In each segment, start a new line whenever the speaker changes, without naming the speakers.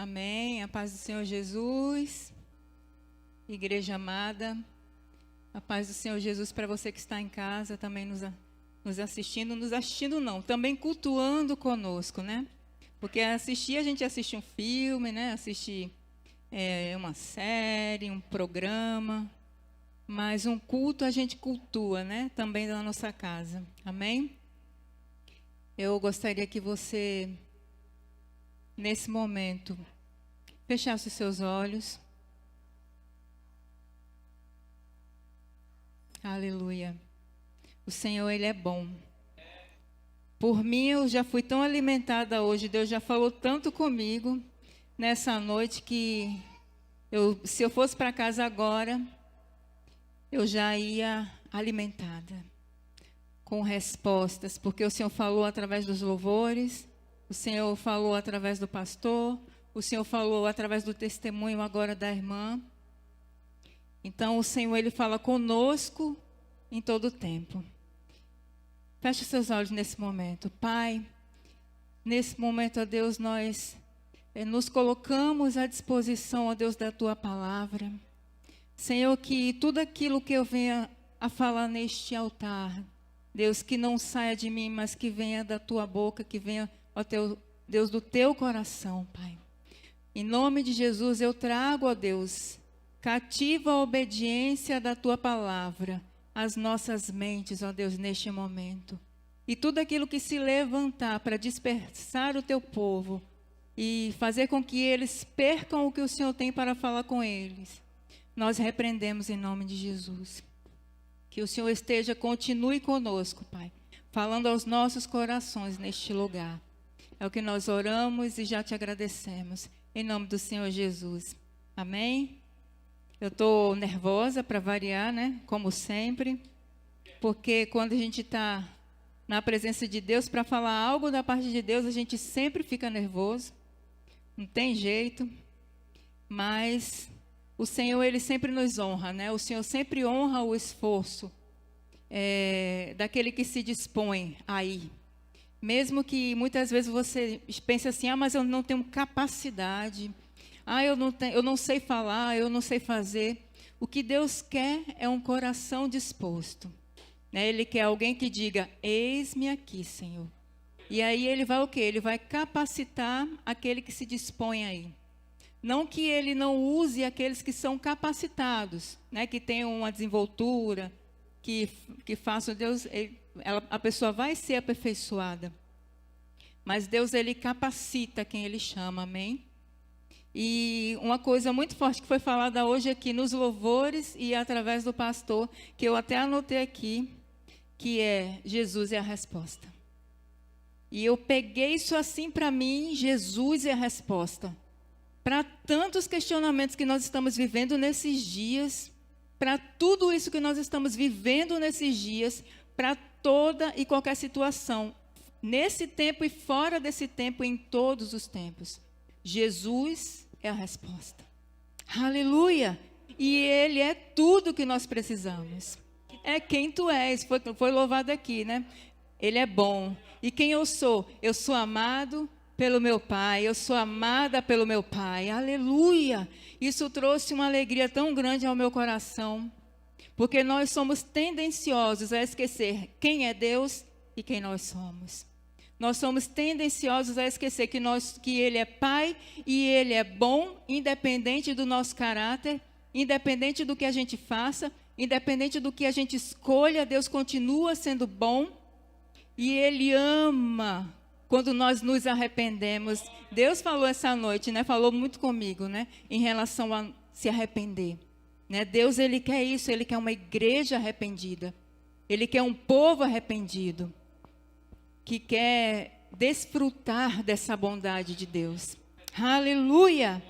Amém. A paz do Senhor Jesus. Igreja amada. A paz do Senhor Jesus para você que está em casa, também nos assistindo não, também cultuando conosco, né? Porque a gente assiste um filme, né? Assiste uma série, um programa, mas um culto a gente cultua, né? Também na nossa casa. Amém? Eu gostaria que você, nesse momento, fechasse os seus olhos. Aleluia. O Senhor, Ele é bom. Por mim, eu já fui tão alimentada hoje. Deus já falou tanto comigo nessa noite que se eu fosse para casa agora, eu já ia alimentada, com respostas, porque o Senhor falou através dos louvores, o Senhor falou através do pastor, o Senhor falou através do testemunho agora da irmã. Então, o Senhor, Ele fala conosco em todo o tempo. Feche seus olhos nesse momento. Pai, nesse momento, ó Deus, nós nos colocamos à disposição, ó Deus, da Tua palavra. Senhor, que tudo aquilo que eu venha a falar neste altar, Deus, que não saia de mim, mas que venha da Tua boca, que venha, ó Deus, do Teu coração, Pai. Em nome de Jesus, eu trago, ó Deus, cativa a obediência da Tua palavra às nossas mentes, ó Deus, neste momento. E tudo aquilo que se levantar para dispersar o Teu povo e fazer com que eles percam o que o Senhor tem para falar com eles, nós repreendemos em nome de Jesus. Que o Senhor continue conosco, Pai, falando aos nossos corações neste lugar. É o que nós oramos e já te agradecemos. Em nome do Senhor Jesus. Amém? Eu estou nervosa para variar, né? Como sempre. Porque quando a gente está na presença de Deus, para falar algo da parte de Deus, a gente sempre fica nervoso. Não tem jeito. Mas o Senhor, Ele sempre nos honra, né? O Senhor sempre honra o esforço daquele que se dispõe a ir. Mesmo que muitas vezes você pense assim, mas eu não tenho capacidade. Eu não sei falar, eu não sei fazer. O que Deus quer é um coração disposto. Né? Ele quer alguém que diga, eis-me aqui, Senhor. E aí Ele vai o quê? Ele vai capacitar aquele que se dispõe aí. Não que Ele não use aqueles que são capacitados, né? Que tenham uma desenvoltura, que façam Deus... a pessoa vai ser aperfeiçoada. Mas Deus, Ele capacita quem Ele chama, amém? E uma coisa muito forte que foi falada hoje aqui nos louvores e através do pastor, que eu até anotei aqui, que é Jesus é a resposta. E eu peguei isso assim para mim, Jesus é a resposta. Para tantos questionamentos que nós estamos vivendo nesses dias, para tudo isso que nós estamos vivendo nesses dias, para toda e qualquer situação, nesse tempo e fora desse tempo, em todos os tempos. Jesus é a resposta. Aleluia! E Ele é tudo que nós precisamos. É quem Tu és, foi louvado aqui, né? Ele é bom. E quem eu sou? Eu sou amado pelo meu Pai, eu sou amada pelo meu Pai. Aleluia! Isso trouxe uma alegria tão grande ao meu coração. Porque nós somos tendenciosos a esquecer quem é Deus e quem nós somos. Nós somos tendenciosos a esquecer que Ele é Pai e Ele é bom, independente do nosso caráter, independente do que a gente faça, independente do que a gente escolha, Deus continua sendo bom e Ele ama quando nós nos arrependemos. Deus falou essa noite, né? Falou muito comigo, né? Em relação a se arrepender. Né? Deus, Ele quer isso, Ele quer uma igreja arrependida. Ele quer um povo arrependido, que quer desfrutar dessa bondade de Deus. Aleluia!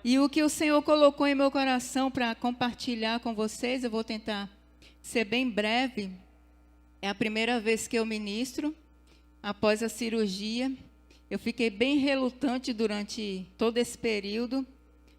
E o que o Senhor colocou em meu coração para compartilhar com vocês, eu vou tentar ser bem breve. É a primeira vez que eu ministro após a cirurgia. Eu fiquei bem relutante durante todo esse período,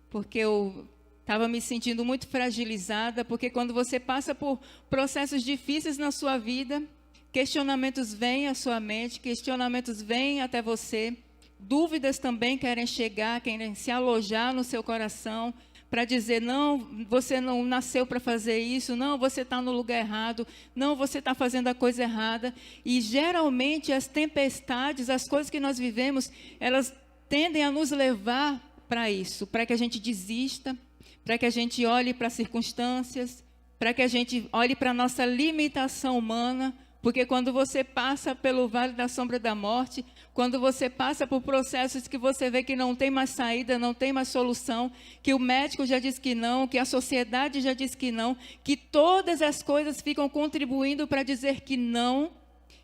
porque eu estava me sentindo muito fragilizada, porque quando você passa por processos difíceis na sua vida, questionamentos vêm à sua mente, questionamentos vêm até você, dúvidas também querem chegar, querem se alojar no seu coração, para dizer, não, você não nasceu para fazer isso, não, você está no lugar errado, não, você está fazendo a coisa errada. E geralmente as tempestades, as coisas que nós vivemos, elas tendem a nos levar para isso, para que a gente desista, para que a gente olhe para as circunstâncias, para que a gente olhe para a nossa limitação humana, porque quando você passa pelo vale da sombra da morte, quando você passa por processos que você vê que não tem mais saída, não tem mais solução, que o médico já diz que não, que a sociedade já diz que não, que todas as coisas ficam contribuindo para dizer que não,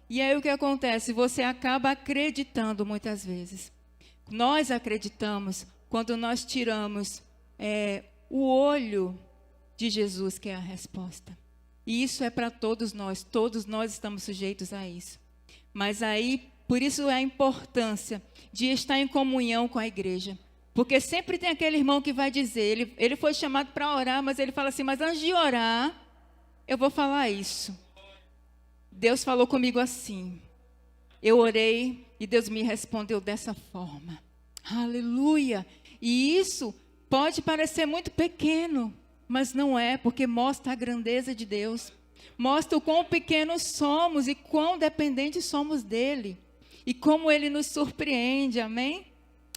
e aí o que acontece? Você acaba acreditando muitas vezes. Nós acreditamos quando nós tiramos o olho de Jesus, que é a resposta. E isso é para todos nós estamos sujeitos a isso. Mas aí, por isso é a importância de estar em comunhão com a igreja. Porque sempre tem aquele irmão que vai dizer, ele foi chamado para orar, mas ele fala assim, mas antes de orar, eu vou falar isso. Deus falou comigo assim, eu orei e Deus me respondeu dessa forma. Aleluia! E isso pode parecer muito pequeno, mas não é, porque mostra a grandeza de Deus. Mostra o quão pequenos somos e quão dependentes somos dEle. E como Ele nos surpreende, amém?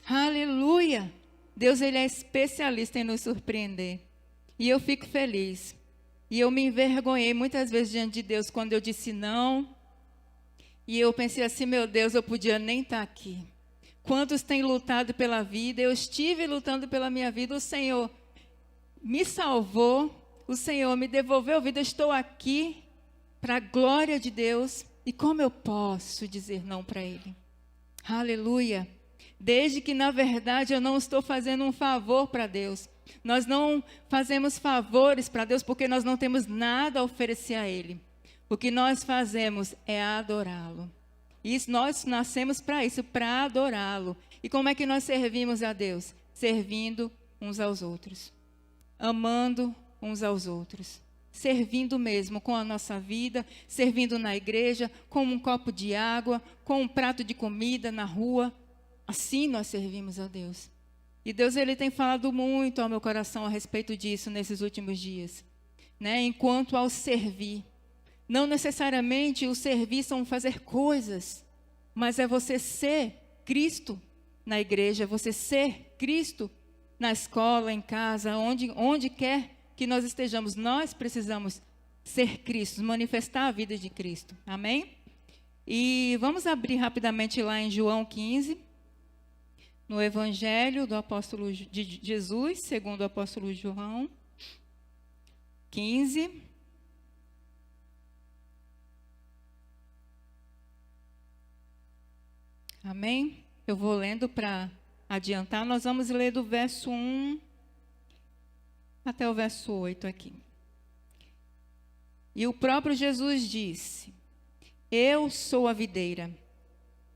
Aleluia! Deus, Ele é especialista em nos surpreender. E eu fico feliz. E eu me envergonhei muitas vezes diante de Deus quando eu disse não. E eu pensei assim, meu Deus, eu podia nem estar aqui. Quantos têm lutado pela vida? Eu estive lutando pela minha vida, o Senhor me salvou, o Senhor me devolveu vida, eu estou aqui para a glória de Deus. E como eu posso dizer não para Ele? Aleluia! Desde que, na verdade, eu não estou fazendo um favor para Deus. Nós não fazemos favores para Deus porque nós não temos nada a oferecer a Ele. O que nós fazemos é adorá-lo. E nós nascemos para isso, para adorá-lo. E como é que nós servimos a Deus? Servindo uns aos outros. Amando uns aos outros, servindo mesmo com a nossa vida, servindo na igreja, com um copo de água, com um prato de comida na rua. Assim nós servimos a Deus. E Deus, Ele tem falado muito ao meu coração a respeito disso nesses últimos dias, né? Enquanto ao servir, não necessariamente o servir são fazer coisas, mas é você ser Cristo na igreja, você ser Cristo na escola, em casa, onde quer que nós estejamos, nós precisamos ser Cristo, manifestar a vida de Cristo. Amém? E vamos abrir rapidamente lá em João 15, no Evangelho do apóstolo de Jesus, segundo o apóstolo João 15. Amém? Eu vou lendo para adiantar, nós vamos ler do verso 1 até o verso 8 aqui. E o próprio Jesus disse, eu sou a videira,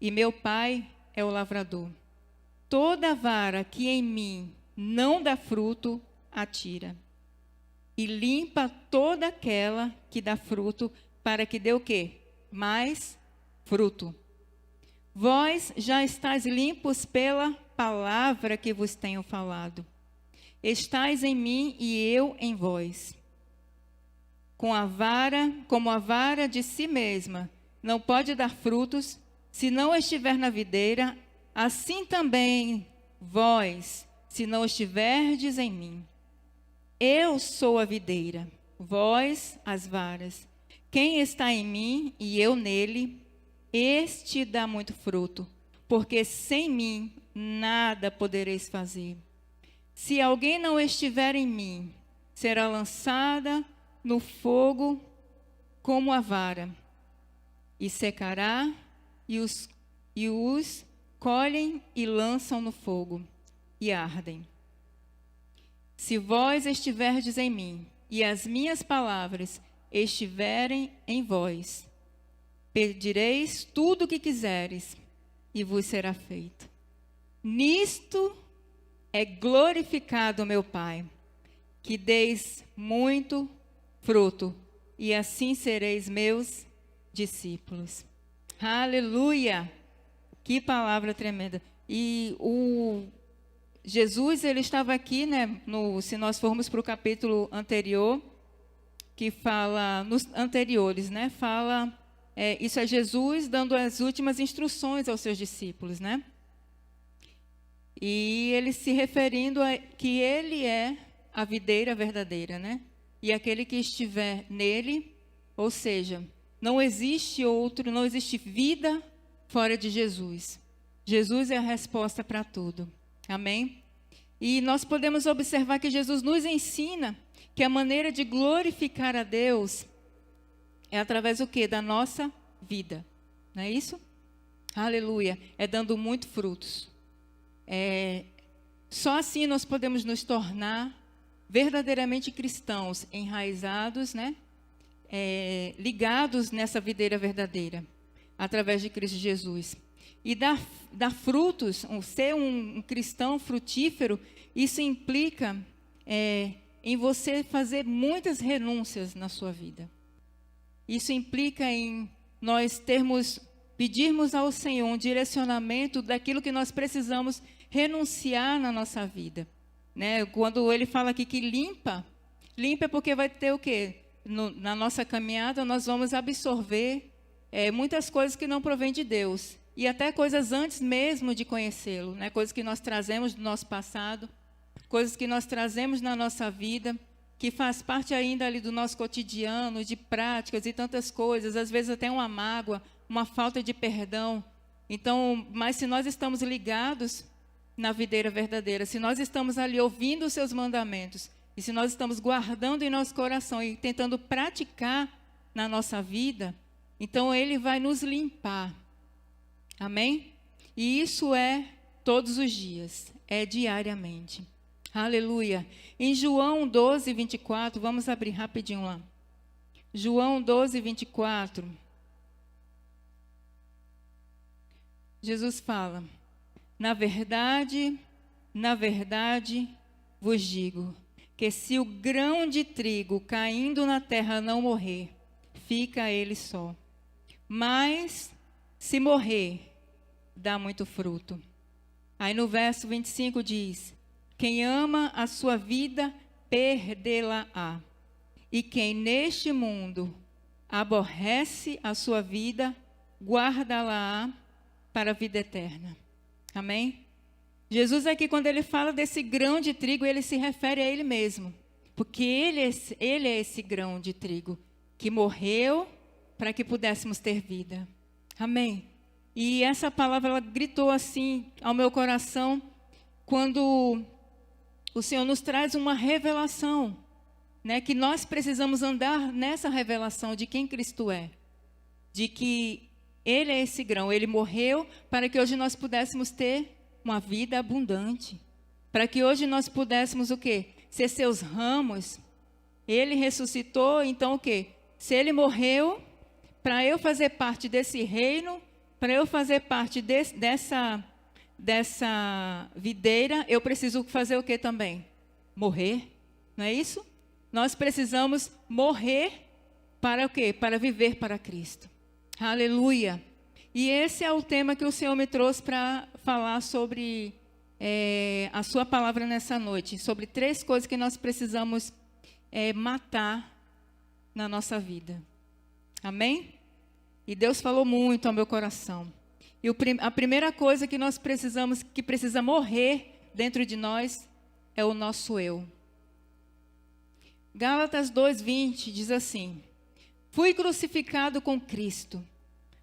e meu Pai é o lavrador. Toda vara que em mim não dá fruto, atira. E limpa toda aquela que dá fruto, para que dê o quê? Mais fruto. Vós já estáis limpos pela palavra que vos tenho falado. Estais em mim e eu em vós. Como a vara de si mesma não pode dar frutos, se não estiver na videira, assim também vós, se não estiverdes em mim. Eu sou a videira, vós as varas. Quem está em mim e eu nele, este dá muito fruto, porque sem mim nada podereis fazer. Se alguém não estiver em mim, será lançada no fogo como a vara, e secará, e os colhem e lançam no fogo, e ardem. Se vós estiverdes em mim, e as minhas palavras estiverem em vós, pedireis tudo o que quiseres, e vos será feito. Nisto é glorificado meu Pai, que deis muito fruto, e assim sereis meus discípulos. Aleluia! Que palavra tremenda. E o Jesus, ele estava aqui, né, se nós formos para o capítulo anterior, que fala, nos anteriores, né, fala, isso é Jesus dando as últimas instruções aos seus discípulos, né? E ele se referindo a que ele é a videira verdadeira, né? E aquele que estiver nele, ou seja, não existe outro, não existe vida fora de Jesus. Jesus é a resposta para tudo. Amém? E nós podemos observar que Jesus nos ensina que a maneira de glorificar a Deus é através do quê? Da nossa vida. Não é isso? Aleluia. É dando muito frutos. Só assim nós podemos nos tornar verdadeiramente cristãos, enraizados, né? Ligados nessa videira verdadeira, através de Cristo Jesus. E dar frutos, ser um cristão frutífero, isso implica em você fazer muitas renúncias na sua vida. Isso implica em nós pedirmos ao Senhor um direcionamento daquilo que nós precisamos renunciar na nossa vida. Né? Quando ele fala aqui que limpa é porque vai ter o quê? Na nossa caminhada nós vamos absorver muitas coisas que não provêm de Deus. E até coisas antes mesmo de conhecê-lo, né? Coisas que nós trazemos do nosso passado, coisas que nós trazemos na nossa vida, que faz parte ainda ali do nosso cotidiano, de práticas e tantas coisas, às vezes até uma mágoa, uma falta de perdão. Então, mas se nós estamos ligados na videira verdadeira, se nós estamos ali ouvindo os seus mandamentos, e se nós estamos guardando em nosso coração e tentando praticar na nossa vida, então ele vai nos limpar. Amém? E isso é todos os dias, é diariamente. Aleluia. Em João 12, 24, vamos abrir rapidinho lá. João 12, 24. Jesus fala: na verdade vos digo, que se o grão de trigo caindo na terra não morrer, fica ele só. Mas, se morrer, dá muito fruto. Aí no verso 25 diz: quem ama a sua vida, perdê-la-á. E quem neste mundo aborrece a sua vida, guarda-la-á para a vida eterna. Amém? Jesus aqui, quando ele fala desse grão de trigo, ele se refere a ele mesmo. Porque ele é esse grão de trigo que morreu para que pudéssemos ter vida. Amém? E essa palavra, ela gritou assim ao meu coração quando o Senhor nos traz uma revelação, né? Que nós precisamos andar nessa revelação de quem Cristo é. De que Ele é esse grão, Ele morreu para que hoje nós pudéssemos ter uma vida abundante. Para que hoje nós pudéssemos o quê? Ser seus ramos. Ele ressuscitou, então o quê? Se Ele morreu, para eu fazer parte desse reino, para eu fazer parte dessa videira, eu preciso fazer o que também? Morrer, não é isso? Nós precisamos morrer para o quê? Para viver para Cristo. Aleluia! E esse é o tema que o Senhor me trouxe para falar sobre a sua palavra nessa noite. Sobre 3 coisas que nós precisamos matar na nossa vida. Amém? E Deus falou muito ao meu coração. E a primeira coisa que nós precisamos, que precisa morrer dentro de nós, é o nosso eu. Gálatas 2:20 diz assim: fui crucificado com Cristo.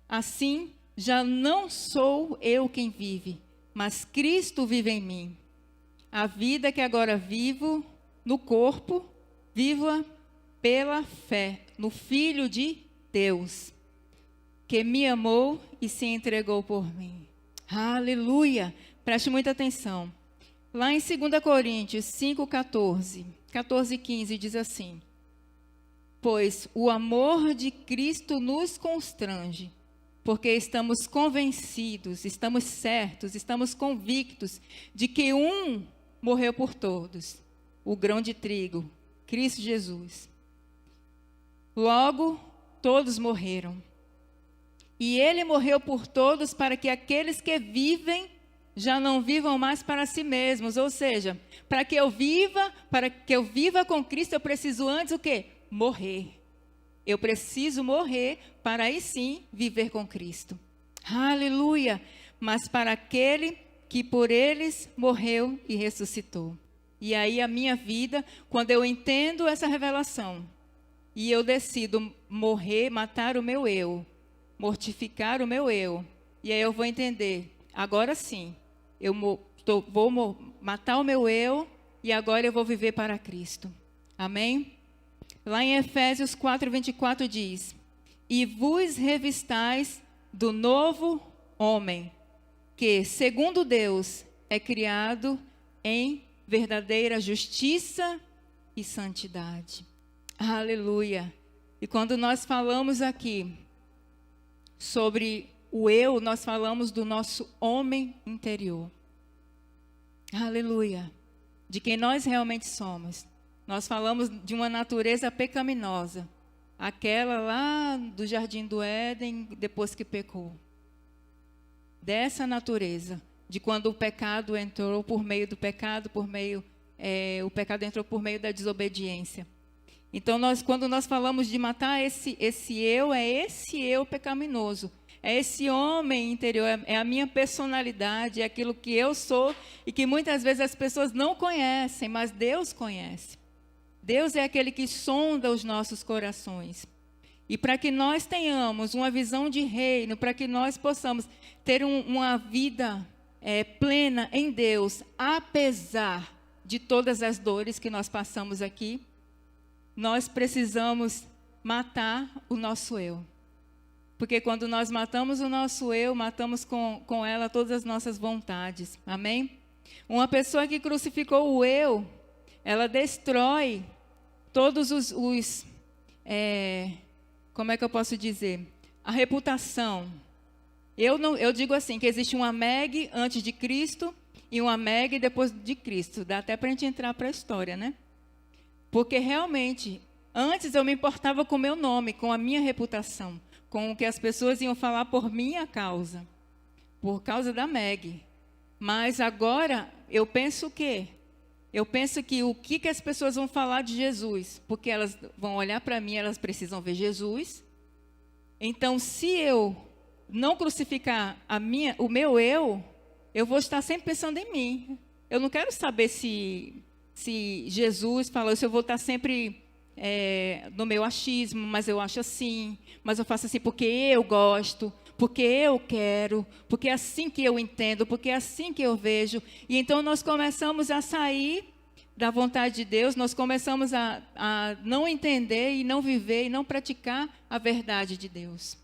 Assim, já não sou eu quem vive, mas Cristo vive em mim. A vida que agora vivo no corpo, vivo-a pela fé no Filho de Deus, que me amou e se entregou por mim. Aleluia! Preste muita atenção. Lá em 2 Coríntios 5:14, 14 e 15 diz assim: pois o amor de Cristo nos constrange, porque estamos convencidos, estamos certos, estamos convictos de que um morreu por todos, o grão de trigo, Cristo Jesus. Logo, todos morreram. E ele morreu por todos para que aqueles que vivem já não vivam mais para si mesmos. Ou seja, para que eu viva com Cristo, eu preciso antes o quê? Morrer. Eu preciso morrer para aí sim viver com Cristo. Aleluia! Mas para aquele que por eles morreu e ressuscitou. E aí a minha vida, quando eu entendo essa revelação, e eu decido morrer, matar o meu eu, mortificar o meu eu, e aí eu vou entender, agora sim, eu vou matar o meu eu, e agora eu vou viver para Cristo. Amém? Lá em Efésios 4:24 diz: e vos revistais do novo homem, que, segundo Deus, é criado em verdadeira justiça e santidade. Aleluia! E quando nós falamos aqui sobre o eu, nós falamos do nosso homem interior. Aleluia! De quem nós realmente somos. Nós falamos de uma natureza pecaminosa, aquela lá do Jardim do Éden, depois que pecou. Dessa natureza, de quando o pecado entrou por meio do pecado, o pecado entrou por meio da desobediência. Então, quando nós falamos de matar esse eu, é esse eu pecaminoso. É esse homem interior, é a minha personalidade, é aquilo que eu sou e que muitas vezes as pessoas não conhecem, mas Deus conhece. Deus é aquele que sonda os nossos corações. E para que nós tenhamos uma visão de reino, para que nós possamos ter uma vida plena em Deus, apesar de todas as dores que nós passamos aqui, nós precisamos matar o nosso eu. Porque quando nós matamos o nosso eu, matamos com ela todas as nossas vontades. Amém? Uma pessoa que crucificou o eu, ela destrói todos como é que eu posso dizer? A reputação. Eu digo assim, que existe uma Meg antes de Cristo e uma Meg depois de Cristo. Dá até para a gente entrar para a história, né? Porque realmente, antes eu me importava com o meu nome, com a minha reputação, com o que as pessoas iam falar por minha causa, por causa da Meg. Mas agora eu penso o quê? Eu penso que o que as pessoas vão falar de Jesus, porque elas vão olhar para mim, elas precisam ver Jesus. Então, se eu não crucificar o meu eu vou estar sempre pensando em mim. Eu não quero saber se Jesus falou, se eu vou estar sempre no meu achismo, mas eu acho assim, mas eu faço assim porque eu gosto, porque eu quero, porque é assim que eu entendo, porque é assim que eu vejo. E então nós começamos a sair da vontade de Deus, nós começamos a não entender e não viver e não praticar a verdade de Deus.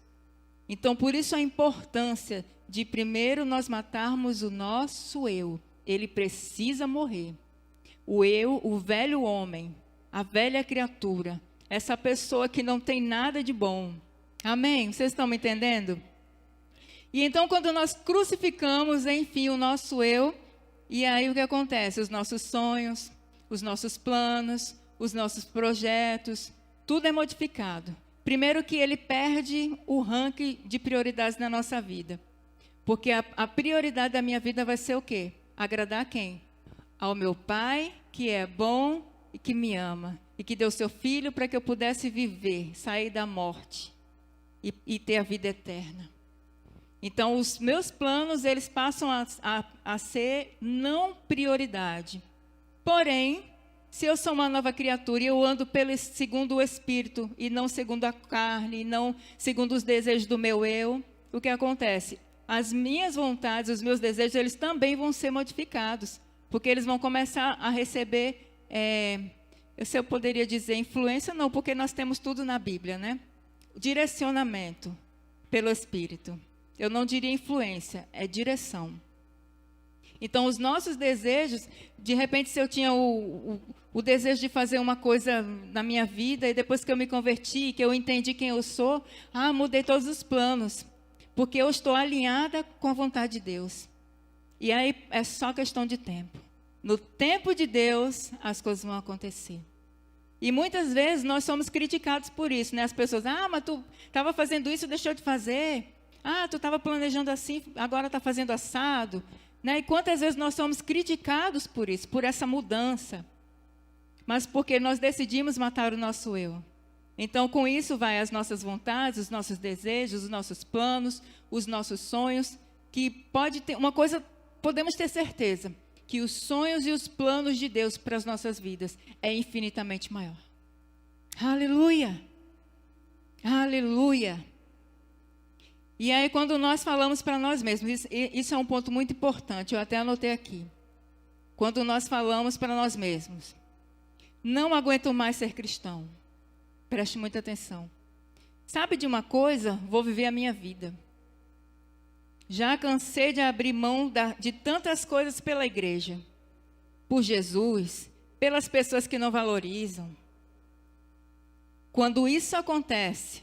Então, por isso a importância de primeiro nós matarmos o nosso eu. Ele precisa morrer. O eu, o velho homem, a velha criatura, essa pessoa que não tem nada de bom. Amém? Vocês estão me entendendo? E então, quando nós crucificamos, enfim, o nosso eu, e aí o que acontece? Os nossos sonhos, os nossos planos, os nossos projetos, tudo é modificado. Primeiro que ele perde o ranking de prioridades na nossa vida. Porque a prioridade da minha vida vai ser o quê? Agradar a quem? Ao meu Pai, que é bom e que me ama. E que deu seu Filho para que eu pudesse viver, sair da morte e ter a vida eterna. Então, os meus planos, eles passam a ser não prioridade. Porém, se eu sou uma nova criatura e eu ando segundo o Espírito e não segundo a carne, e não segundo os desejos do meu eu, o que acontece? As minhas vontades, os meus desejos, eles também vão ser modificados. Porque eles vão começar a receber, se eu poderia dizer influência, não, porque nós temos tudo na Bíblia, né? Direcionamento pelo Espírito. Eu não diria influência, é direção. Então, os nossos desejos, de repente, se eu tinha o desejo de fazer uma coisa na minha vida, e depois que eu me converti, que eu entendi quem eu sou, mudei todos os planos, porque eu estou alinhada com a vontade de Deus. E aí é só questão de tempo. No tempo de Deus, as coisas vão acontecer. E muitas vezes nós somos criticados por isso, né? As pessoas, mas tu estava fazendo isso, deixou de fazer. Tu estava planejando assim, agora está fazendo assado. Né? E quantas vezes nós somos criticados por isso, por essa mudança. Mas porque nós decidimos matar o nosso eu. Então, com isso, vai as nossas vontades, os nossos desejos, os nossos planos, os nossos sonhos, que pode ter uma coisa, podemos ter certeza, que os sonhos e os planos de Deus para as nossas vidas é infinitamente maior. Aleluia! Aleluia! E aí, quando nós falamos para nós mesmos, isso é um ponto muito importante, eu até anotei aqui. Quando nós falamos para nós mesmos, não aguento mais ser cristão. Preste muita atenção. Sabe de uma coisa? Vou viver a minha vida. Já cansei de abrir mão de tantas coisas pela igreja, por Jesus, pelas pessoas que não valorizam. Quando isso acontece,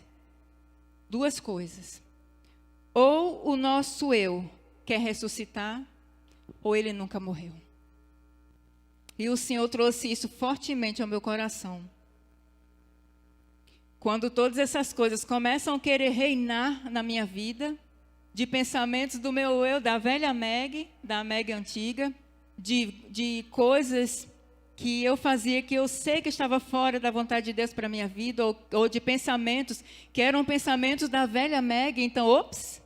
duas coisas. Ou o nosso eu quer ressuscitar, ou ele nunca morreu. E o Senhor trouxe isso fortemente ao meu coração. Quando todas essas coisas começam a querer reinar na minha vida, de pensamentos do meu eu, da velha Meg, da Meg antiga, de coisas que eu fazia que eu sei que estava fora da vontade de Deus para a minha vida, ou de pensamentos que eram pensamentos da velha Meg, então, ops,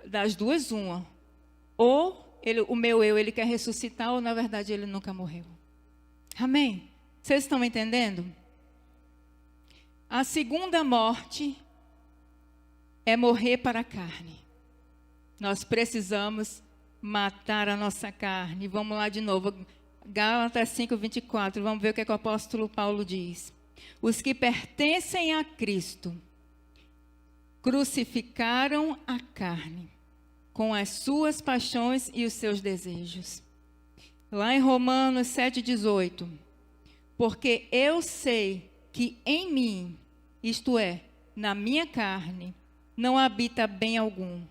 das duas uma. Ou o meu eu, ele quer ressuscitar, ou na verdade ele nunca morreu. Amém? Vocês estão entendendo? A segunda morte é morrer para a carne. Nós precisamos matar a nossa carne. Vamos lá de novo. Gálatas 5:24. Vamos ver o que o apóstolo Paulo diz. Os que pertencem a Cristo crucificaram a carne com as suas paixões e os seus desejos. Lá em Romanos 7:18. Porque eu sei que em mim, isto é, na minha carne, não habita bem algum.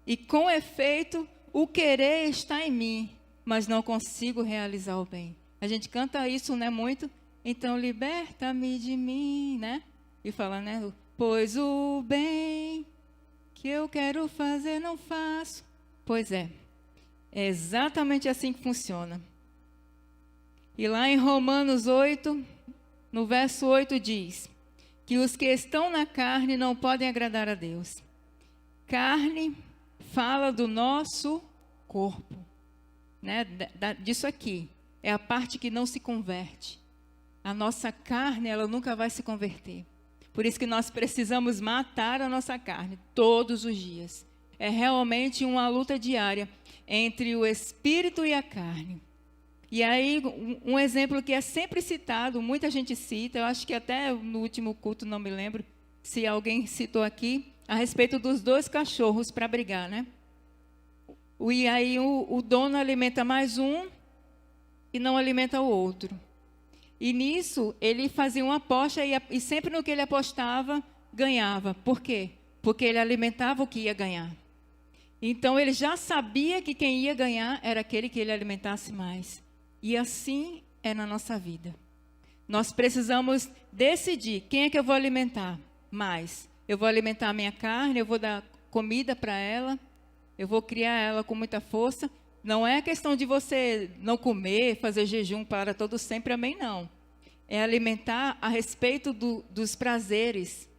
E com efeito, o querer está em mim, mas não consigo realizar o bem. A gente canta isso, né, muito? Então, liberta-me de mim, né? E fala, né? Pois o bem que eu quero fazer, não faço. Pois é exatamente assim que funciona. E lá em Romanos 8... no verso 8 diz que os que estão na carne não podem agradar a Deus. Carne fala do nosso corpo, né? Disso aqui. É a parte que não se converte. A nossa carne, ela nunca vai se converter. Por isso que nós precisamos matar a nossa carne todos os dias. É realmente uma luta diária entre o espírito e a carne. E aí, um exemplo que é sempre citado, muita gente cita, eu acho que até no último culto, não me lembro, se alguém citou aqui, a respeito dos dois cachorros para brigar, né? E aí o dono alimenta mais um e não alimenta o outro. E nisso, ele fazia uma aposta e sempre no que ele apostava, ganhava. Por quê? Porque ele alimentava o que ia ganhar. Então, ele já sabia que quem ia ganhar era aquele que ele alimentasse mais. E assim é na nossa vida. Nós precisamos decidir quem é que eu vou alimentar mais. Eu vou alimentar a minha carne, eu vou dar comida para ela, eu vou criar ela com muita força. Não é questão de você não comer, fazer jejum para todo sempre, amém, não. É alimentar a respeito dos prazeres,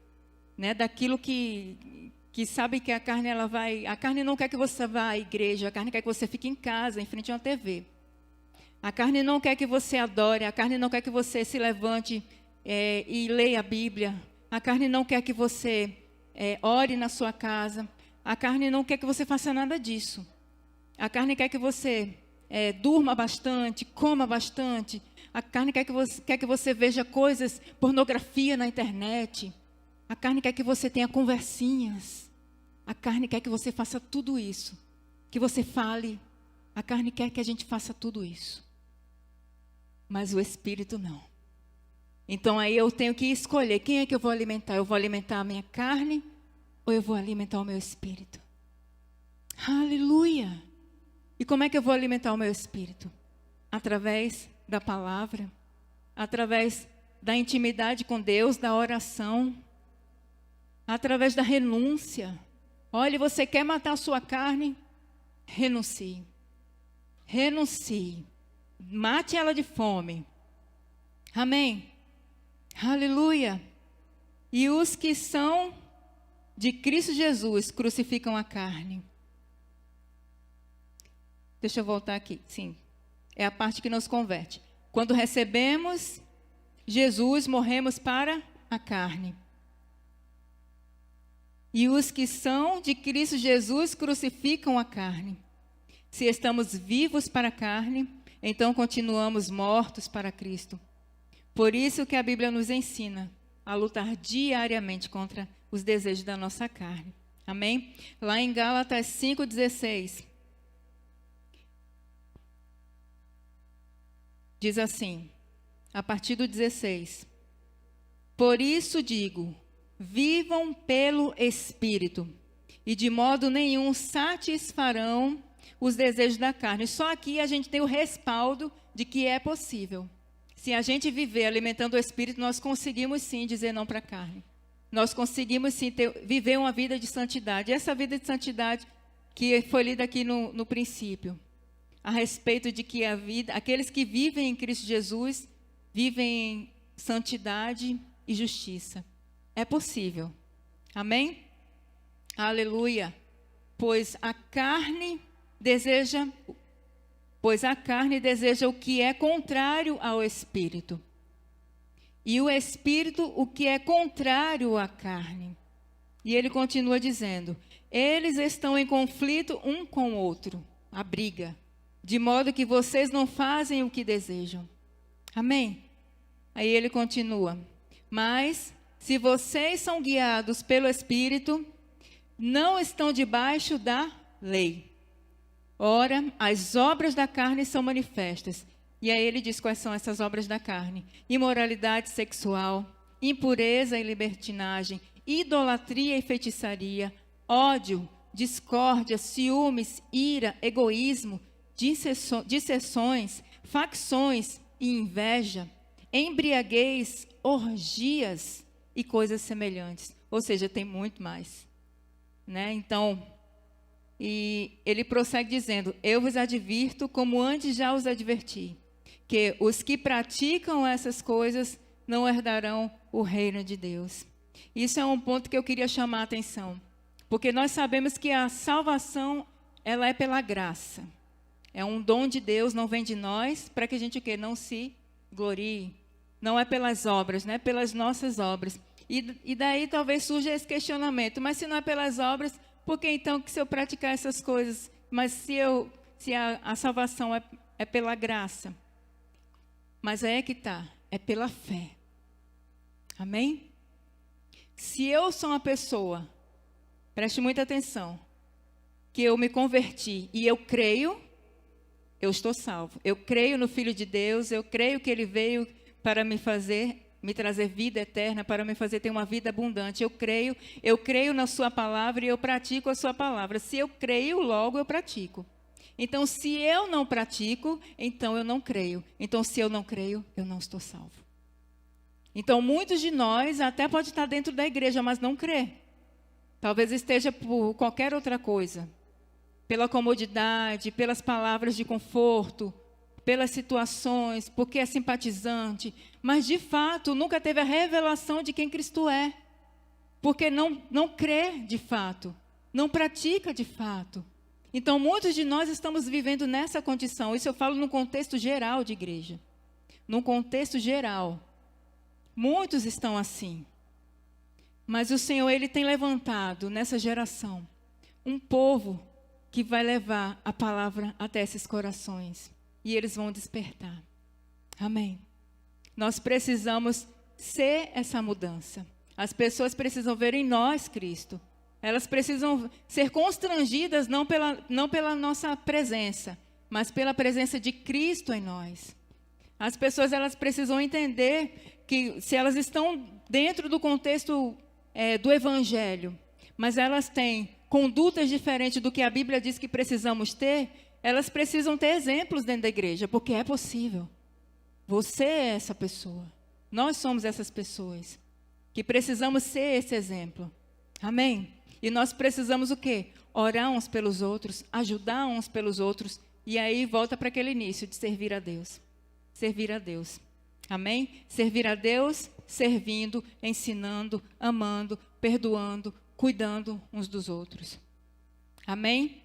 né? Daquilo que sabe que a carne, ela vai... A carne não quer que você vá à igreja, a carne quer que você fique em casa, em frente a uma TV. A carne não quer que você adore, a carne não quer que você se levante e leia a Bíblia. A carne não quer que você ore na sua casa. A carne não quer que você faça nada disso. A carne quer que você durma bastante, coma bastante. A carne quer que você veja coisas, pornografia na internet. A carne quer que você tenha conversinhas. A carne quer que você faça tudo isso. Que você fale. A carne quer que a gente faça tudo isso. Mas o Espírito não. Então aí eu tenho que escolher quem é que eu vou alimentar. Eu vou alimentar a minha carne ou eu vou alimentar o meu Espírito? Aleluia! E como é que eu vou alimentar o meu Espírito? Através da palavra, através da intimidade com Deus, da oração, através da renúncia. Olha, você quer matar a sua carne? Renuncie. renuncie. Mate ela de fome. Amém? Aleluia. E os que são de Cristo Jesus crucificam a carne. Deixa eu voltar aqui. Sim, é a parte que nos converte. Quando recebemos Jesus, morremos para a carne. E os que são de Cristo Jesus crucificam a carne. Se estamos vivos para a carne, então continuamos mortos para Cristo. Por isso que a Bíblia nos ensina a lutar diariamente contra os desejos da nossa carne. Amém? Lá em Gálatas 5,16. Diz assim, a partir do 16. Por isso digo, vivam pelo Espírito, e de modo nenhum satisfarão os desejos da carne. Só aqui a gente tem o respaldo de que é possível. Se a gente viver alimentando o Espírito, nós conseguimos sim dizer não para a carne. Nós conseguimos sim viver uma vida de santidade. Essa vida de santidade que foi lida aqui no princípio, a respeito de que a vida, aqueles que vivem em Cristo Jesus, vivem em santidade e justiça. É possível. Amém? Aleluia. Pois a carne deseja o que é contrário ao Espírito. E o Espírito o que é contrário à carne. E ele continua dizendo, eles estão em conflito um com o outro, a briga, de modo que vocês não fazem o que desejam. Amém? Aí ele continua, mas se vocês são guiados pelo Espírito, não estão debaixo da lei. Ora, as obras da carne são manifestas. E aí ele diz quais são essas obras da carne. Imoralidade sexual, impureza e libertinagem, idolatria e feitiçaria, ódio, discórdia, ciúmes, ira, egoísmo, dissensões, facções e inveja, embriaguez, orgias e coisas semelhantes. Ou seja, tem muito mais. Né? Então, e ele prossegue dizendo, eu vos advirto, como antes já os adverti, que os que praticam essas coisas não herdarão o reino de Deus. Isso é um ponto que eu queria chamar a atenção. Porque nós sabemos que a salvação, ela é pela graça. É um dom de Deus, não vem de nós, para que a gente o quê? Não se glorie. Não é pelas obras, né? Pelas nossas obras. E daí talvez surja esse questionamento. Mas se não é pelas obras, por que então que se eu praticar essas coisas? Mas se a salvação é pela graça. Mas aí é que está, é pela fé. Amém? Se eu sou uma pessoa, preste muita atenção, que eu me converti e eu creio, eu estou salvo. Eu creio no Filho de Deus, eu creio que Ele veio para me trazer vida eterna, para me fazer ter uma vida abundante. Eu creio na sua palavra e eu pratico a sua palavra. Se eu creio, logo eu pratico. Então, se eu não pratico, então eu não creio. Então, se eu não creio, eu não estou salvo. Então, muitos de nós até pode estar dentro da igreja, mas não crê. Talvez esteja por qualquer outra coisa. Pela comodidade, pelas palavras de conforto, pelas situações, porque é simpatizante. Mas, de fato, nunca teve a revelação de quem Cristo é. Porque não crê de fato. Não pratica de fato. Então, muitos de nós estamos vivendo nessa condição. Isso eu falo num contexto geral de igreja. Num contexto geral. Muitos estão assim. Mas o Senhor, Ele tem levantado nessa geração um povo que vai levar a palavra até esses corações. E eles vão despertar. Amém. Nós precisamos ser essa mudança. As pessoas precisam ver em nós Cristo. Elas precisam ser constrangidas não pela nossa presença, mas pela presença de Cristo em nós. As pessoas elas precisam entender que se elas estão dentro do contexto do Evangelho, mas elas têm condutas diferentes do que a Bíblia diz que precisamos ter, elas precisam ter exemplos dentro da igreja, porque é possível. Você é essa pessoa. Nós somos essas pessoas que precisamos ser esse exemplo. Amém? E nós precisamos o quê? Orar uns pelos outros, ajudar uns pelos outros, E aí volta para aquele início de servir a Deus. Servir a Deus. Amém? Servir a Deus, servindo, ensinando, amando, perdoando, cuidando uns dos outros. Amém?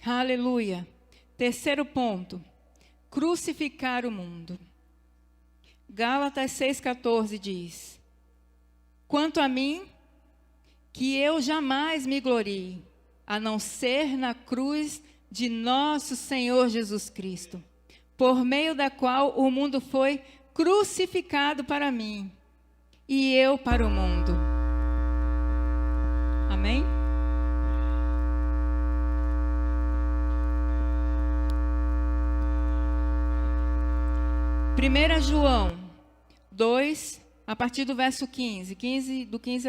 Aleluia. Terceiro ponto. Crucificar o mundo. Gálatas 6,14 diz: quanto a mim, que eu jamais me glorie, a não ser na cruz de nosso Senhor Jesus Cristo, por meio da qual o mundo foi crucificado para mim, e eu para o mundo. Amém? Primeira João 2, a partir do verso 15, do 15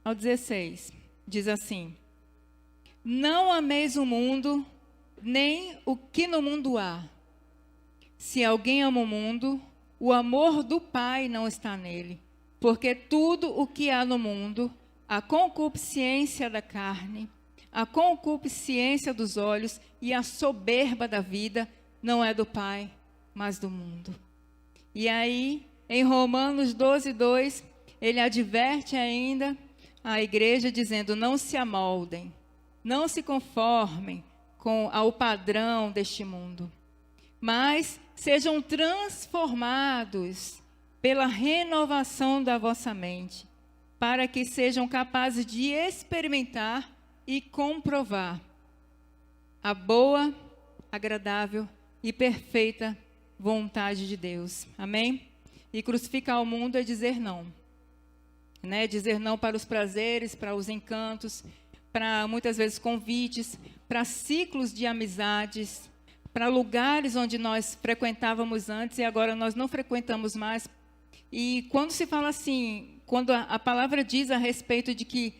ao 16, diz assim: não ameis o mundo, nem o que no mundo há. Se alguém ama o mundo, o amor do Pai não está nele. Porque tudo o que há no mundo, a concupiscência da carne, a concupiscência dos olhos e a soberba da vida, não é do Pai, mas do mundo. E aí, em Romanos 12:2, ele adverte ainda a igreja dizendo: não se amoldem, não se conformem ao padrão deste mundo, mas sejam transformados pela renovação da vossa mente, para que sejam capazes de experimentar e comprovar a boa, agradável e perfeita vontade de Deus. Amém? E crucificar o mundo é dizer não. Né? Dizer não para os prazeres, para os encantos, para muitas vezes convites, para ciclos de amizades, para lugares onde nós frequentávamos antes e agora nós não frequentamos mais. E quando se fala assim, quando a palavra diz a respeito de que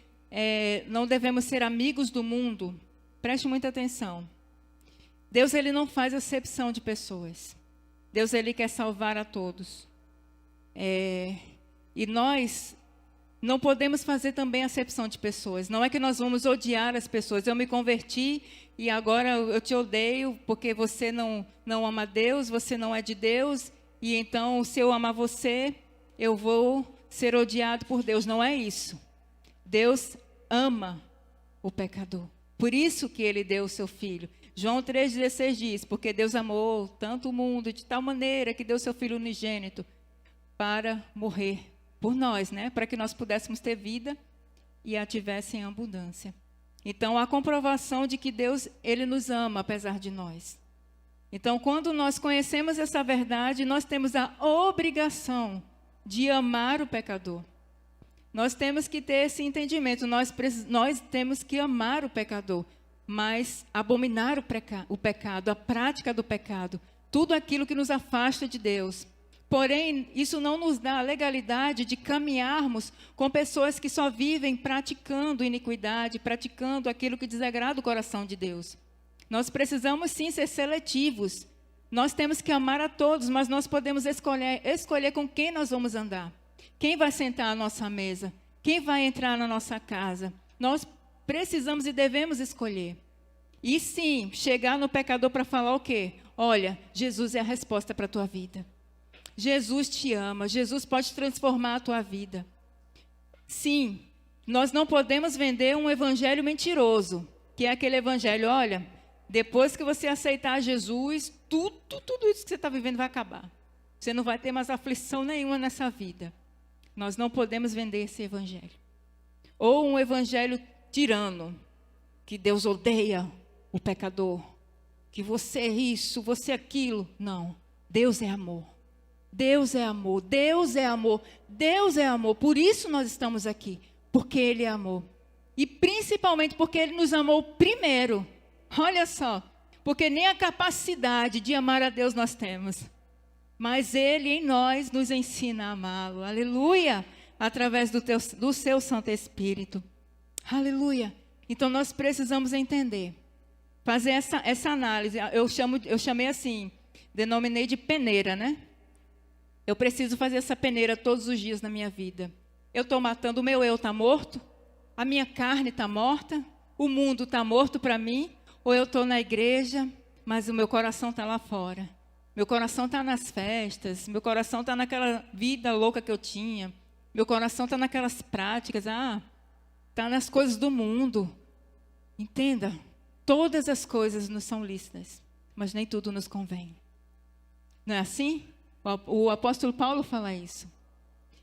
não devemos ser amigos do mundo, preste muita atenção. Deus, ele não faz acepção de pessoas. Deus, ele quer salvar a todos. E nós não podemos fazer também acepção de pessoas. Não é que nós vamos odiar as pessoas. Eu me converti e agora eu te odeio porque você não ama Deus, você não é de Deus. E então, se eu amar você, eu vou ser odiado por Deus. Não é isso. Deus ama o pecador. Por isso que ele deu o seu filho. João 3,16 diz: porque Deus amou tanto o mundo de tal maneira que deu o seu filho unigênito para morrer por nós, né? Para que nós pudéssemos ter vida e a tivesse em abundância. Então, a comprovação de que Deus, ele nos ama apesar de nós. Então, quando nós conhecemos essa verdade, nós temos a obrigação de amar o pecador. Nós temos que ter esse entendimento, nós temos que amar o pecador, mas abominar o pecado, a prática do pecado, tudo aquilo que nos afasta de Deus. Porém, isso não nos dá a legalidade de caminharmos com pessoas que só vivem praticando iniquidade, praticando aquilo que desagrada o coração de Deus. Nós precisamos sim ser seletivos. Nós temos que amar a todos, mas nós podemos escolher com quem nós vamos andar. Quem vai sentar à nossa mesa? Quem vai entrar na nossa casa? Nós precisamos e devemos escolher. E sim, chegar no pecador para falar o quê? Olha, Jesus é a resposta para a tua vida. Jesus te ama, Jesus pode transformar a tua vida. Sim, nós não podemos vender um evangelho mentiroso, que é aquele evangelho, olha, depois que você aceitar Jesus, tudo isso que você está vivendo vai acabar. Você não vai ter mais aflição nenhuma nessa vida. Nós não podemos vender esse evangelho. Ou um evangelho tirano, que Deus odeia o pecador, que você é isso, você é aquilo. Não, Deus é amor. Deus é amor, Deus é amor, Deus é amor. Por isso nós estamos aqui, porque Ele é amor. E principalmente porque Ele nos amou primeiro. Olha só, porque nem a capacidade de amar a Deus nós temos. Mas Ele em nós nos ensina a amá-lo. Aleluia! Através do seu Santo Espírito. Aleluia! Então nós precisamos entender. Fazer essa análise. Eu chamei assim, denominei de peneira, né? Eu preciso fazer essa peneira todos os dias na minha vida. Eu estou matando, o meu eu está morto? A minha carne está morta? O mundo está morto para mim? Ou eu estou na igreja, mas o meu coração está lá fora. Meu coração está nas festas, meu coração está naquela vida louca que eu tinha, meu coração está naquelas práticas, está nas coisas do mundo. Entenda, todas as coisas nos são lícitas, mas nem tudo nos convém. Não é assim? O apóstolo Paulo fala isso.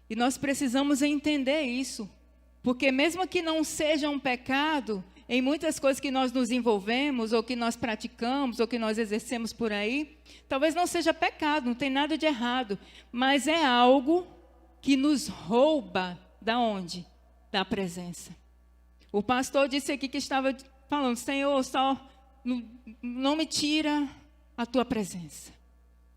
E nós precisamos entender isso, porque mesmo que não seja um pecado, em muitas coisas que nós nos envolvemos, ou que nós praticamos, ou que nós exercemos por aí, talvez não seja pecado, não tem nada de errado, mas é algo que nos rouba da onde? Da presença. O pastor disse aqui que estava falando, Senhor, só não me tira a tua presença.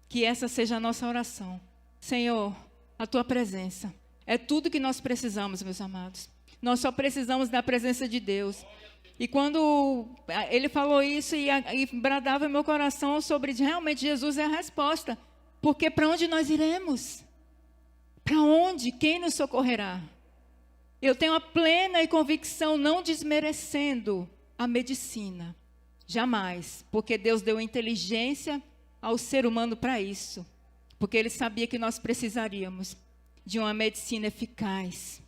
Que essa seja a nossa oração. Senhor, a tua presença é tudo que nós precisamos, meus amados. Nós só precisamos da presença de Deus. E quando ele falou isso e bradava meu coração sobre realmente Jesus é a resposta. Porque para onde nós iremos? Para onde? Quem nos socorrerá? Eu tenho a plena convicção, não desmerecendo a medicina. Jamais. Porque Deus deu inteligência ao ser humano para isso. Porque Ele sabia que nós precisaríamos de uma medicina eficaz.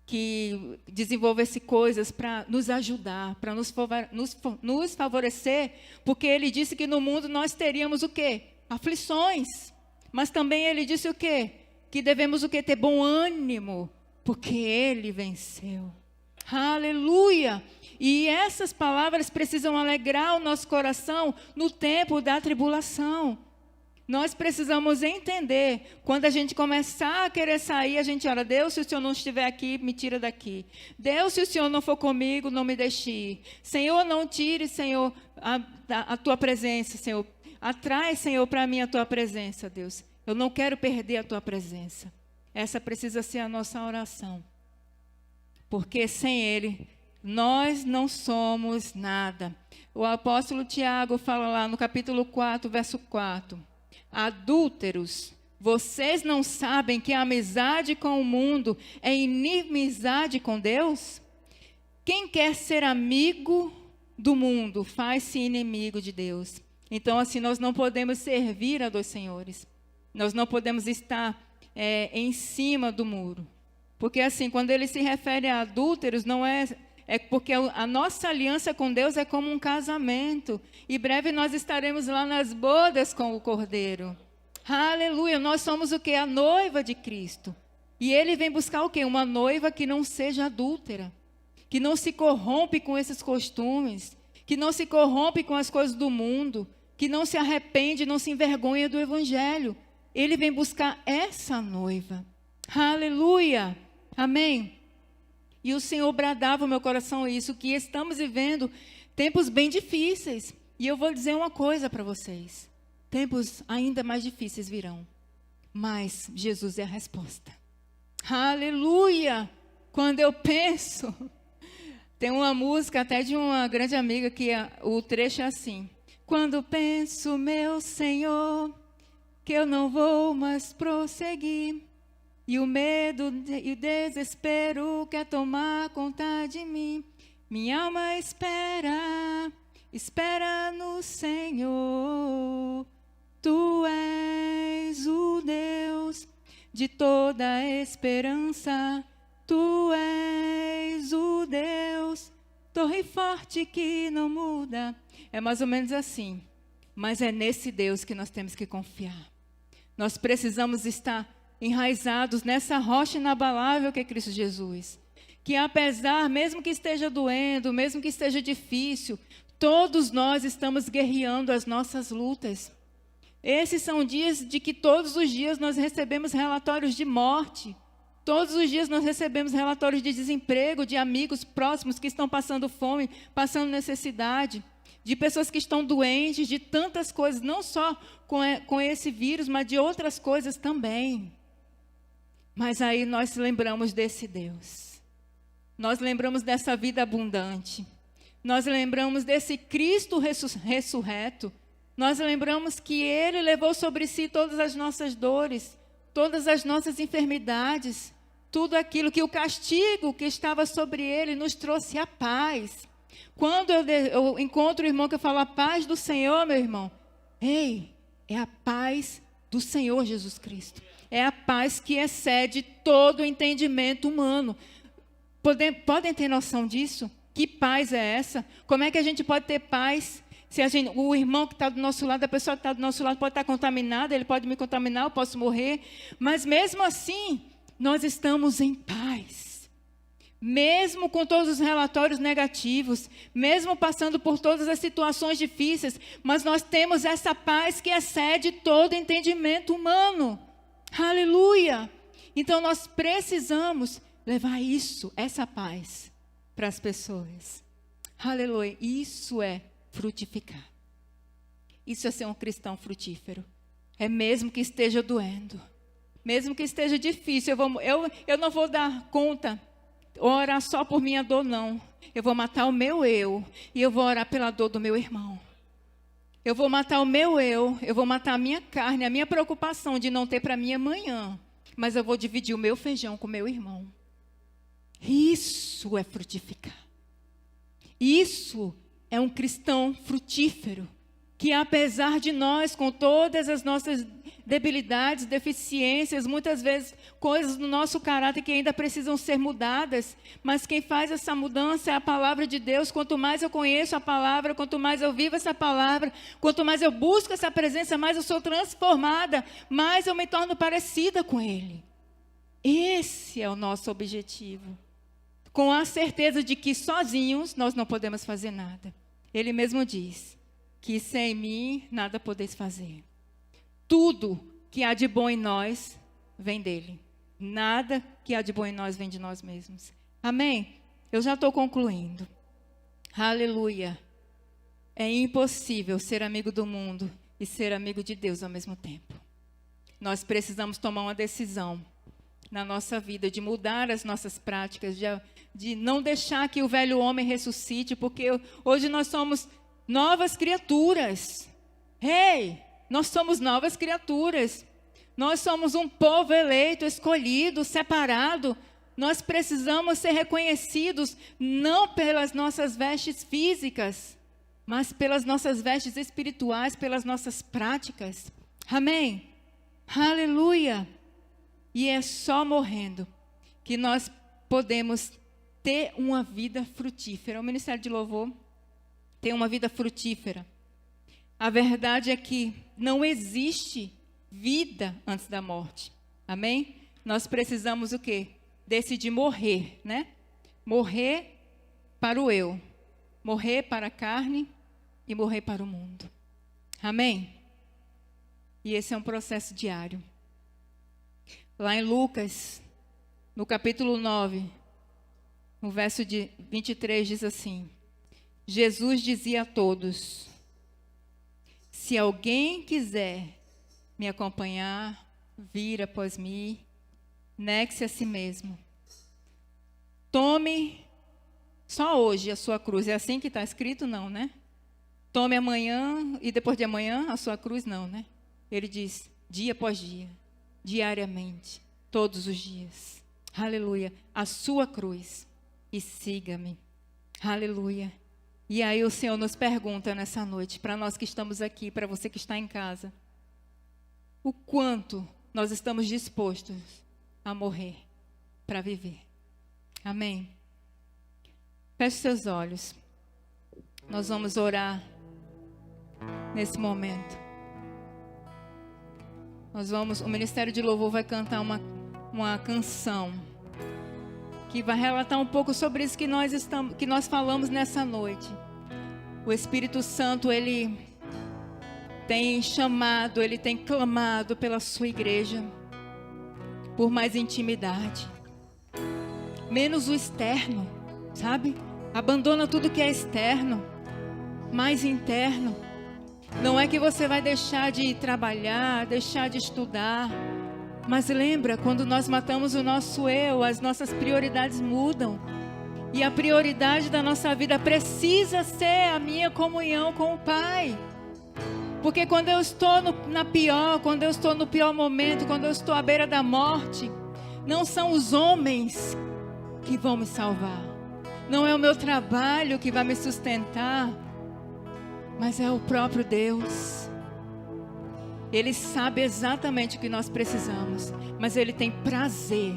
Que desenvolvesse coisas para nos ajudar, para nos favorecer, porque Ele disse que no mundo nós teríamos o quê? Aflições. Mas também Ele disse o quê? Que devemos o quê? Ter bom ânimo, porque Ele venceu. Aleluia! E essas palavras precisam alegrar o nosso coração no tempo da tribulação. Nós precisamos entender, quando a gente começar a querer sair, a gente ora, Deus, se o Senhor não estiver aqui, me tira daqui. Deus, se o Senhor não for comigo, não me deixe ir. Senhor, não tire, Senhor, a tua presença, Senhor. Atrai, Senhor, para mim a tua presença, Deus. Eu não quero perder a tua presença. Essa precisa ser a nossa oração. Porque sem Ele, nós não somos nada. O apóstolo Tiago fala lá no capítulo 4, verso 4. Adúlteros, vocês não sabem que a amizade com o mundo é inimizade com Deus? Quem quer ser amigo do mundo faz-se inimigo de Deus. Então, assim, nós não podemos servir a dois senhores. Nós não podemos estar em cima do muro. Porque, assim, quando ele se refere a adúlteros, não é porque a nossa aliança com Deus é como um casamento. E breve nós estaremos lá nas bodas com o Cordeiro. Aleluia, nós somos o quê? A noiva de Cristo. E Ele vem buscar o quê? Uma noiva que não seja adúltera. Que não se corrompe com esses costumes. Que não se corrompe com as coisas do mundo. Que não se arrepende, não se envergonha do Evangelho. Ele vem buscar essa noiva. Aleluia, amém. E o Senhor bradava ao meu coração isso, que estamos vivendo tempos bem difíceis. E eu vou dizer uma coisa para vocês. Tempos ainda mais difíceis virão. Mas Jesus é a resposta. Aleluia! Quando eu penso... Tem uma música até de uma grande amiga que o trecho é assim. Quando penso, meu Senhor, que eu não vou mais prosseguir... E o medo e o desespero quer tomar conta de mim. Minha alma espera no Senhor. Tu és o Deus de toda esperança. Tu és o Deus, torre forte que não muda. É mais ou menos assim. Mas é nesse Deus que nós temos que confiar. Nós precisamos estar enraizados nessa rocha inabalável que é Cristo Jesus. Que apesar, mesmo que esteja doendo, mesmo que esteja difícil, todos nós estamos guerreando as nossas lutas. Esses são dias de que todos os dias nós recebemos relatórios de morte. Todos os dias nós recebemos relatórios de desemprego, de amigos próximos que estão passando fome, passando necessidade. De pessoas que estão doentes, de tantas coisas, não só com esse vírus, mas de outras coisas também. Mas aí nós lembramos desse Deus. Nós lembramos dessa vida abundante. Nós lembramos desse Cristo ressurreto. Nós lembramos que Ele levou sobre si todas as nossas dores, todas as nossas enfermidades, tudo aquilo que o castigo que estava sobre Ele nos trouxe a paz. Quando eu encontro o irmão que eu falo a paz do Senhor, meu irmão, ei, é a paz do Senhor Jesus Cristo. É a paz que excede todo o entendimento humano. Podem ter noção disso? Que paz é essa? Como é que a gente pode ter paz se o irmão que está do nosso lado, a pessoa que está do nosso lado pode estar contaminada, ele pode me contaminar, eu posso morrer. Mas mesmo assim, nós estamos em paz. Mesmo com todos os relatórios negativos, mesmo passando por todas as situações difíceis, mas nós temos essa paz que excede todo entendimento humano. Aleluia! Então nós precisamos levar essa paz para as pessoas. Aleluia! Isso é frutificar. Isso é ser um cristão frutífero. É mesmo que esteja doendo, mesmo que esteja difícil, eu não vou dar conta, orar só por minha dor, não. Eu vou matar o meu eu e eu vou orar pela dor do meu irmão. Eu vou matar o meu eu vou matar a minha carne, a minha preocupação de não ter para mim amanhã. Mas eu vou dividir o meu feijão com o meu irmão. Isso é frutificar. Isso é um cristão frutífero, que apesar de nós, com todas as nossas debilidades, deficiências, muitas vezes coisas no nosso caráter que ainda precisam ser mudadas, mas quem faz essa mudança é a palavra de Deus. Quanto mais eu conheço a palavra, quanto mais eu vivo essa palavra, quanto mais eu busco essa presença, mais eu sou transformada, mais eu me torno parecida com Ele. Esse é o nosso objetivo. Com a certeza de que sozinhos nós não podemos fazer nada. Ele mesmo diz que sem mim nada podeis fazer. Tudo que há de bom em nós vem dele. Nada que há de bom em nós vem de nós mesmos. Amém? Eu já estou concluindo. Aleluia. É impossível ser amigo do mundo e ser amigo de Deus ao mesmo tempo. Nós precisamos tomar uma decisão na nossa vida de mudar as nossas práticas, de não deixar que o velho homem ressuscite, porque hoje nós somos novas criaturas. Ei, nós somos novas criaturas. Nós somos um povo eleito, escolhido, separado. Nós precisamos ser reconhecidos não pelas nossas vestes físicas, mas pelas nossas vestes espirituais, pelas nossas práticas. Amém? Aleluia! E é só morrendo que nós podemos ter uma vida frutífera. O Ministério de Louvor tem uma vida frutífera. A verdade é que não existe vida antes da morte. Amém? Nós precisamos o quê? Decidir morrer, né? Morrer para o eu. Morrer para a carne e morrer para o mundo. Amém? E esse é um processo diário. Lá em Lucas, no capítulo 9, no verso de 23, diz assim: Jesus dizia a todos: se alguém quiser me acompanhar, vir após mim, negue-se a si mesmo. Tome só hoje a sua cruz. É assim que está escrito? Não, né? Tome amanhã e depois de amanhã a sua cruz, não, né? Ele diz, dia após dia, diariamente, todos os dias. Aleluia. A sua cruz e siga-me. Aleluia. E aí o Senhor nos pergunta nessa noite, para nós que estamos aqui, para você que está em casa, o quanto nós estamos dispostos a morrer para viver. Amém? Feche seus olhos. Nós vamos orar nesse momento. O Ministério de Louvor vai cantar uma canção que vai relatar um pouco sobre isso que nós falamos nessa noite. O Espírito Santo, ele tem chamado, ele tem clamado pela sua igreja por mais intimidade. Menos o externo, sabe? Abandona tudo que é externo, mais interno. Não é que você vai deixar de trabalhar, deixar de estudar. Mas lembra, quando nós matamos o nosso eu, as nossas prioridades mudam. E a prioridade da nossa vida precisa ser a minha comunhão com o Pai. Porque quando eu estou quando eu estou no pior momento, quando eu estou à beira da morte, não são os homens que vão me salvar. Não é o meu trabalho que vai me sustentar, mas é o próprio Deus. Ele sabe exatamente o que nós precisamos, mas Ele tem prazer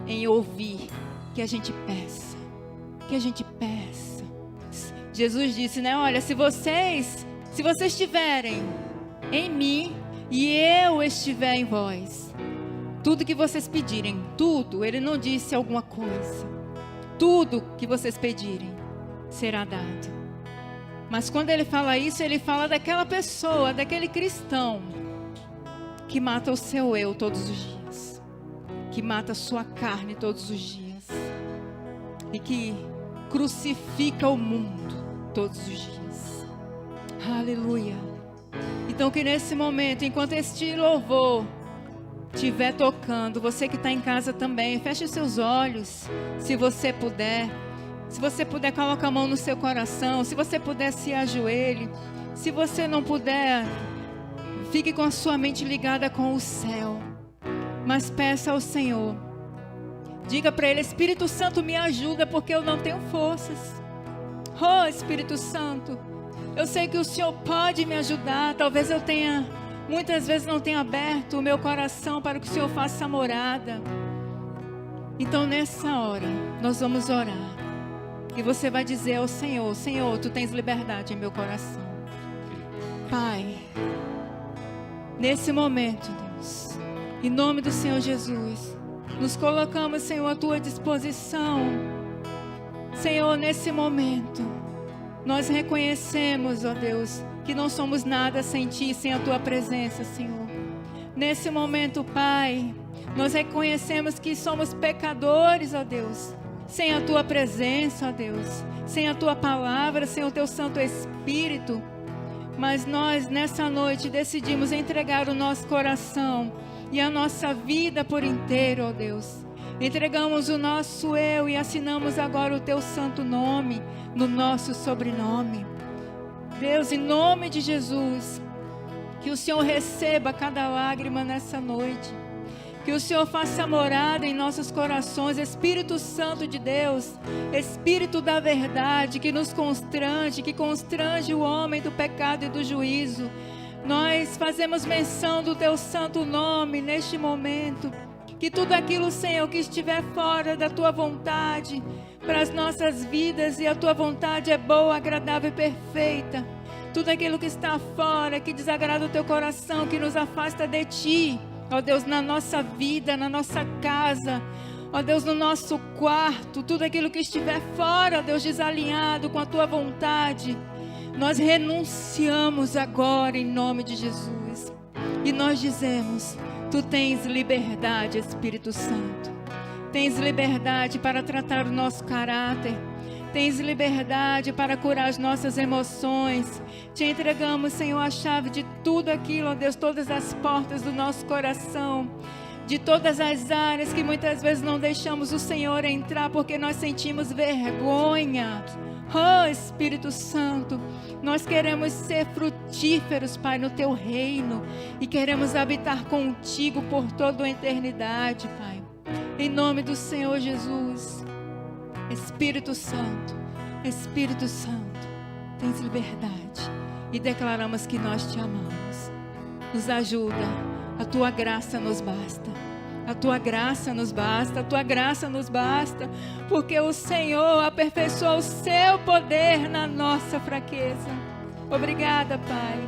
em ouvir que a gente peça, que a gente peça. Jesus disse, né? Olha, se vocês estiverem em mim e eu estiver em vós, tudo que vocês pedirem, tudo, Ele não disse alguma coisa, tudo que vocês pedirem será dado. Mas quando Ele fala isso, Ele fala daquela pessoa, daquele cristão que mata o seu eu todos os dias, que mata a sua carne todos os dias e que crucifica o mundo todos os dias. Aleluia. Então que nesse momento, enquanto este louvor estiver tocando, você que está em casa também, feche os seus olhos, se você puder. Se você puder, coloca a mão no seu coração. Se você puder, se ajoelhe. Se você não puder, fique com a sua mente ligada com o céu. Mas peça ao Senhor. Diga para Ele, Espírito Santo, me ajuda, porque eu não tenho forças. Oh, Espírito Santo, eu sei que o Senhor pode me ajudar. Talvez eu tenha, muitas vezes não tenha aberto o meu coração para que o Senhor faça morada. Então nessa hora, nós vamos orar. E você vai dizer ao Senhor, Senhor, Tu tens liberdade em meu coração. Pai, nesse momento, Deus, em nome do Senhor Jesus, nos colocamos, Senhor, à Tua disposição. Senhor, nesse momento, nós reconhecemos, ó Deus, que não somos nada sem Ti, sem a Tua presença, Senhor. Nesse momento, Pai, nós reconhecemos que somos pecadores, ó Deus, sem a Tua presença, ó Deus, sem a Tua palavra, sem o Teu Santo Espírito. Mas nós, nessa noite, decidimos entregar o nosso coração e a nossa vida por inteiro, ó Deus. Entregamos o nosso eu e assinamos agora o Teu santo nome no nosso sobrenome. Deus, em nome de Jesus, que o Senhor receba cada lágrima nessa noite. Que o Senhor faça morada em nossos corações. Espírito Santo de Deus, Espírito da verdade, que nos constrange, que constrange o homem do pecado e do juízo. Nós fazemos menção do Teu santo nome neste momento. Que tudo aquilo, Senhor, que estiver fora da Tua vontade para as nossas vidas, e a Tua vontade é boa, agradável e perfeita. Tudo aquilo que está fora, que desagrada o Teu coração, que nos afasta de Ti, ó Deus, na nossa vida, na nossa casa, ó Deus, no nosso quarto, tudo aquilo que estiver fora, ó Deus, desalinhado com a Tua vontade, nós renunciamos agora em nome de Jesus. E nós dizemos, Tu tens liberdade, Espírito Santo. Tens liberdade para tratar o nosso caráter. Tens liberdade para curar as nossas emoções. Te entregamos, Senhor, a chave de tudo aquilo, ó Deus, todas as portas do nosso coração, de todas as áreas que muitas vezes não deixamos o Senhor entrar porque nós sentimos vergonha. Oh, Espírito Santo, nós queremos ser frutíferos, Pai, no Teu reino, e queremos habitar contigo por toda a eternidade, Pai. Em nome do Senhor Jesus. Espírito Santo, tens liberdade, e declaramos que nós Te amamos. Nos ajuda, a Tua graça nos basta. A Tua graça nos basta, a Tua graça nos basta, porque o Senhor aperfeiçoa o Seu poder na nossa fraqueza. Obrigada, Pai.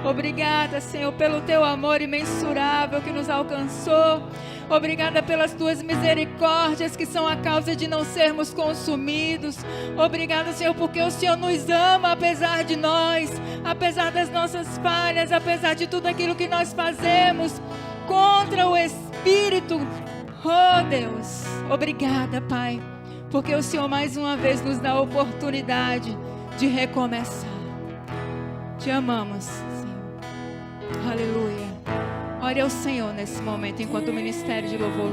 Obrigada, Senhor, pelo Teu amor imensurável que nos alcançou. Obrigada pelas Tuas misericórdias, que são a causa de não sermos consumidos. Obrigada, Senhor, porque o Senhor nos ama apesar de nós, apesar das nossas falhas, apesar de tudo aquilo que nós fazemos contra o Espírito. Oh, Deus, obrigada, Pai, porque o Senhor mais uma vez nos dá a oportunidade de recomeçar. Te amamos, Senhor. Aleluia. Ore ao Senhor nesse momento, enquanto o ministério de louvor